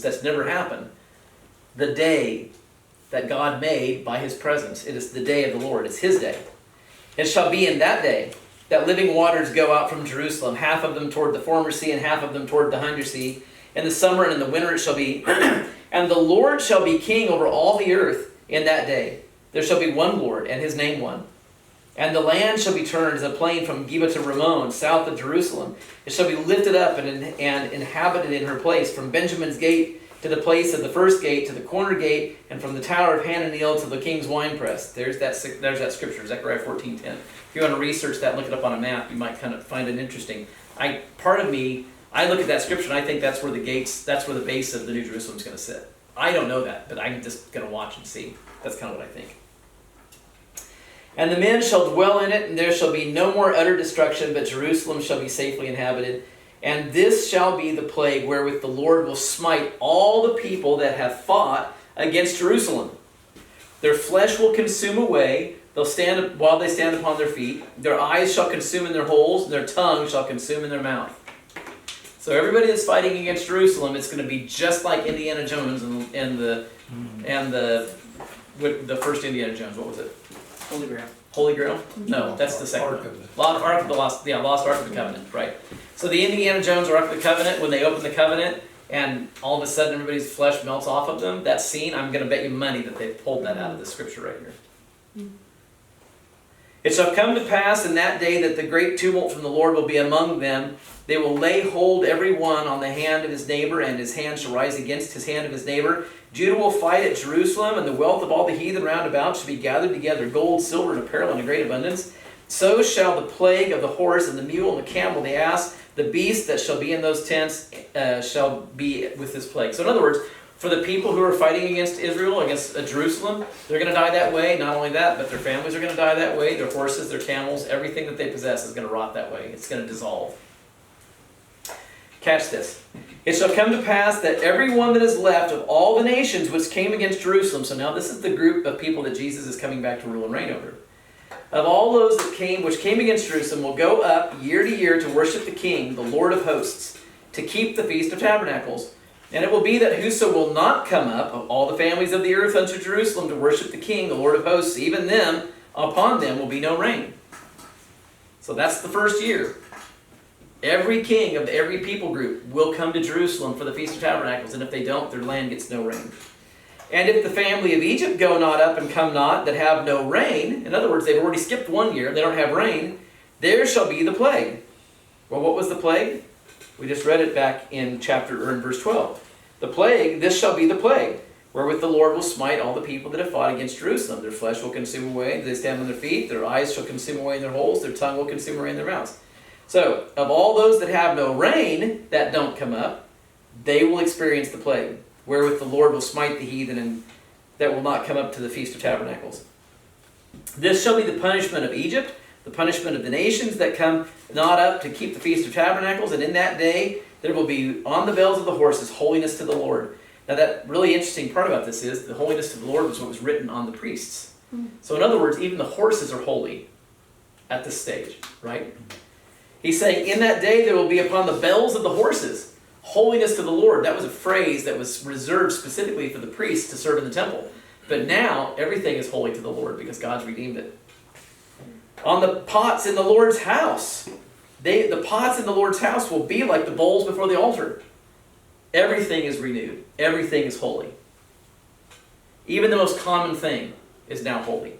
that's never happened. The day that God made by his presence. It is the day of the Lord. It's his day. It shall be in that day that living waters go out from Jerusalem, half of them toward the former sea and half of them toward the hinder sea. In the summer and in the winter it shall be. And the Lord shall be king over all the earth in that day. There shall be one Lord, and his name one. And the land shall be turned as a plain from Geba to Rimmon, south of Jerusalem. It shall be lifted up and inhabited in her place, from Benjamin's gate to the place of the first gate, to the corner gate, and from the tower of Hananiel to the king's winepress. There's that scripture, Zechariah 14:10. If you want to research that and look it up on a map, you might kind of find it interesting. I look at that scripture and I think that's where the base of the New Jerusalem is going to sit. I don't know that, but I'm just going to watch and see. That's kind of what I think. And the men shall dwell in it, and there shall be no more utter destruction, but Jerusalem shall be safely inhabited. And this shall be the plague wherewith the Lord will smite all the people that have fought against Jerusalem. Their flesh will consume away, they'll stand while they stand upon their feet. Their eyes shall consume in their holes, and their tongue shall consume in their mouth. So everybody that's fighting against Jerusalem, it's going to be just like Indiana Jones and the first Indiana Jones. What was it? Holy Grail. Holy Grail? No, that's the second one. Lost Ark of the Covenant, right. So the Indiana Jones Ark of the Covenant, when they open the covenant, and all of a sudden everybody's flesh melts off of them, that scene, I'm going to bet you money that they pulled that out of the scripture right here. It shall come to pass in that day that the great tumult from the Lord will be among them. They will lay hold every one on the hand of his neighbor, and his hand shall rise against his hand of his neighbor. Judah will fight at Jerusalem, and the wealth of all the heathen round about shall be gathered together, gold, silver, and apparel in a great abundance. So shall the plague of the horse, and the mule, and the camel, the ass, the beast that shall be in those tents shall be with this plague. So in other words, for the people who are fighting against Israel, against Jerusalem, they're going to die that way. Not only that, but their families are going to die that way. Their horses, their camels, everything that they possess is going to rot that way. It's going to dissolve. Catch this. It shall come to pass that every one that is left of all the nations which came against Jerusalem, so now this is the group of people that Jesus is coming back to rule and reign over. Of all those which came against Jerusalem will go up year to year to worship the King, the Lord of hosts, to keep the Feast of Tabernacles. And it will be that whoso will not come up of all the families of the earth unto Jerusalem to worship the King, the Lord of hosts, even them, upon them will be no rain. So that's the first year. Every king of every people group will come to Jerusalem for the Feast of Tabernacles, and if they don't, their land gets no rain. And if the family of Egypt go not up and come not, that have no rain, in other words, they've already skipped 1 year, they don't have rain, there shall be the plague. Well, what was the plague? We just read it back in verse 12. The plague, this shall be the plague, wherewith the Lord will smite all the people that have fought against Jerusalem. Their flesh will consume away, they stand on their feet, their eyes shall consume away in their holes, their tongue will consume away in their mouths. So, of all those that have no rain, that don't come up, they will experience the plague, wherewith the Lord will smite the heathen, and that will not come up to the Feast of Tabernacles. This shall be the punishment of Egypt, the punishment of the nations that come not up to keep the Feast of Tabernacles, and in that day there will be on the bells of the horses holiness to the Lord. Now that really interesting part about this is the holiness to the Lord was what was written on the priests. So in other words, even the horses are holy at this stage, right? He's saying, in that day there will be upon the bells of the horses holiness to the Lord. That was a phrase that was reserved specifically for the priests to serve in the temple. But now everything is holy to the Lord because God's redeemed it. On the pots in the Lord's house, the pots in the Lord's house will be like the bowls before the altar. Everything is renewed. Everything is holy. Even the most common thing is now holy.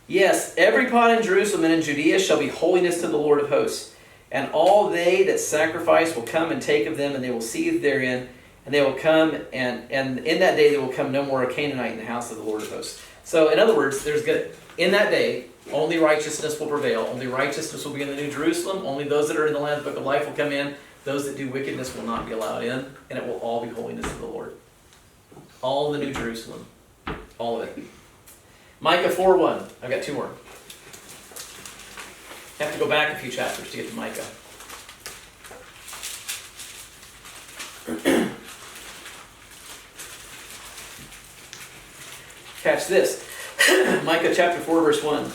Yes, every pot in Jerusalem and in Judea shall be holiness to the Lord of hosts. And all they that sacrifice will come and take of them, and they will seethe therein. And they will come, and in that day there will come no more a Canaanite in the house of the Lord of hosts. So, in other words, in that day, only righteousness will prevail. Only righteousness will be in the New Jerusalem. Only those that are in the Lamb's Book of Life will come in. Those that do wickedness will not be allowed in. And it will all be holiness to the Lord. All the New Jerusalem. All of it. Micah 4:1. I've got 2 more. Have to go back a few chapters to get to Micah. Catch this. Micah chapter 4, verse 1.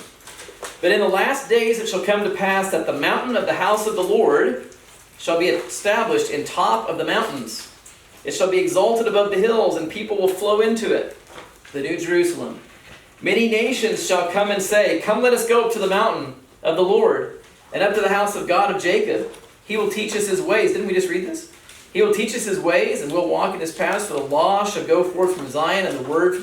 But in the last days it shall come to pass that the mountain of the house of the Lord shall be established in top of the mountains, It shall be exalted above the hills, and people will flow into it. The New Jerusalem. Many nations shall come and say, come, let us go up to the mountain of the Lord, and up to the house of God of Jacob. He will teach us his ways. Didn't we just read this? He will teach us his ways, and we'll walk in his paths. For the law shall go forth from Zion, and the word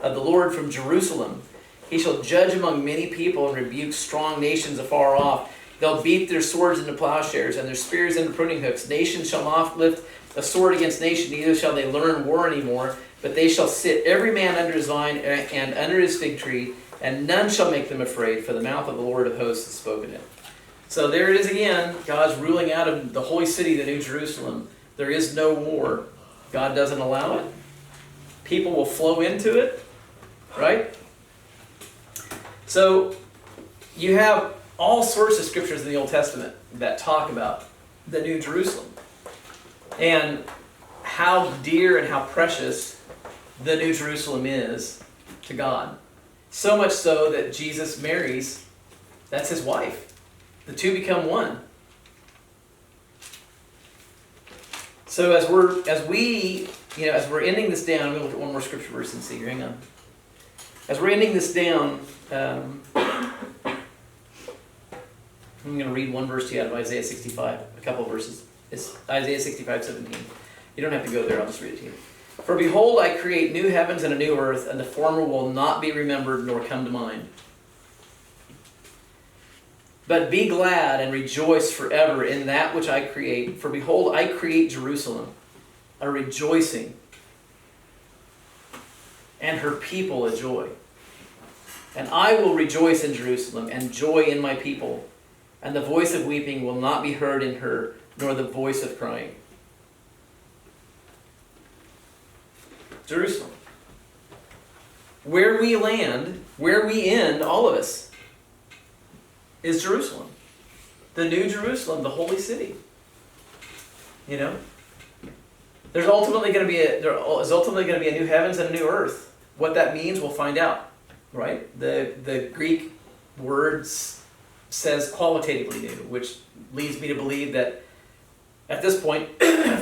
of the Lord from Jerusalem. He shall judge among many people and rebuke strong nations afar off. They'll beat their swords into plowshares and their spears into pruning hooks. Nation shall not lift a sword against nation, neither shall they learn war anymore. But they shall sit every man under his vine and under his fig tree, and none shall make them afraid, for the mouth of the Lord of hosts has spoken it. So there it is again. God's ruling out of the holy city, the New Jerusalem. There is no war. God doesn't allow it. People will flow into it, right? So you have all sorts of scriptures in the Old Testament that talk about the New Jerusalem and how dear and how precious the New Jerusalem is to God. So much so that Jesus marries, that's his wife. The two become one. So as we're ending this down, we'll look at one more scripture verse and see here. Hang on. As we're ending this down, I'm going to read one verse to you out of Isaiah 65, a couple of verses. It's Isaiah 65:17. You don't have to go there, I'll just read it to you. For behold, I create new heavens and a new earth, and the former will not be remembered nor come to mind. But be glad and rejoice forever in that which I create. For behold, I create Jerusalem, a rejoicing, and her people a joy. And I will rejoice in Jerusalem, and joy in my people. And the voice of weeping will not be heard in her, nor the voice of crying. Jerusalem. Where we land, where we end, all of us, is Jerusalem. The New Jerusalem, the holy city. You know? There's ultimately going to be a new heavens and a new earth. What that means, we'll find out. Right? The Greek words says qualitatively new, which leads me to believe that at this point,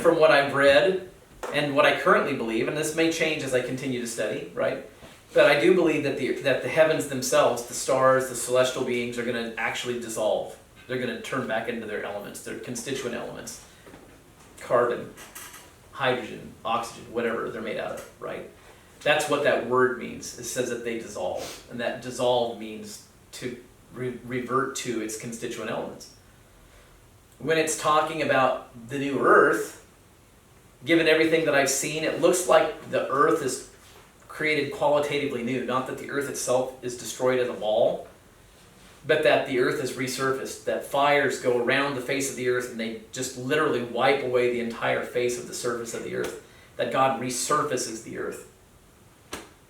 from what I've read and what I currently believe, and this may change as I continue to study, right? But I do believe that the heavens themselves, the stars, the celestial beings, are going to actually dissolve. They're going to turn back into their elements, their constituent elements. Carbon, hydrogen, oxygen, whatever they're made out of, right? That's what that word means. It says that they dissolve. And that dissolve means to revert to its constituent elements. When it's talking about the new earth, given everything that I've seen, it looks like the earth is created qualitatively new. Not that the earth itself is destroyed as a ball, but that the earth is resurfaced, that fires go around the face of the earth and they just literally wipe away the entire face of the surface of the earth, that God resurfaces the earth.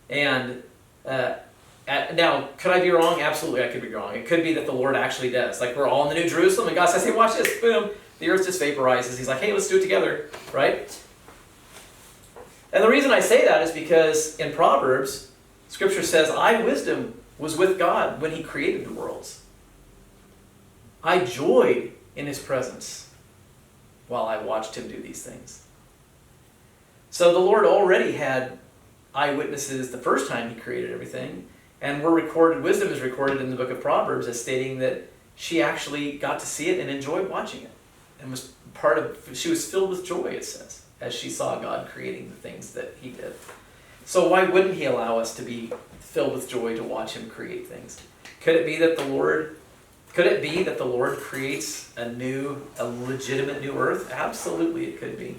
And now, could I be wrong? Absolutely, I could be wrong. It could be that the Lord actually does. Like, we're all in the New Jerusalem, and God says, hey, watch this, boom, the earth just vaporizes. He's like, hey, let's do it together, right? And the reason I say that is because in Proverbs, Scripture says, I, wisdom, was with God when he created the worlds. I joyed in his presence while I watched him do these things. So the Lord already had eyewitnesses the first time he created everything, and wisdom is recorded in the book of Proverbs as stating that she actually got to see it and enjoyed watching it, and she was filled with joy, it says, as she saw God creating the things that he did. So why wouldn't he allow us to be filled with joy to watch him create things? Could it be that the Lord creates a legitimate new earth? Absolutely, it could be.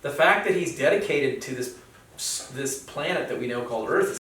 The fact that he's dedicated to this planet that we know called Earth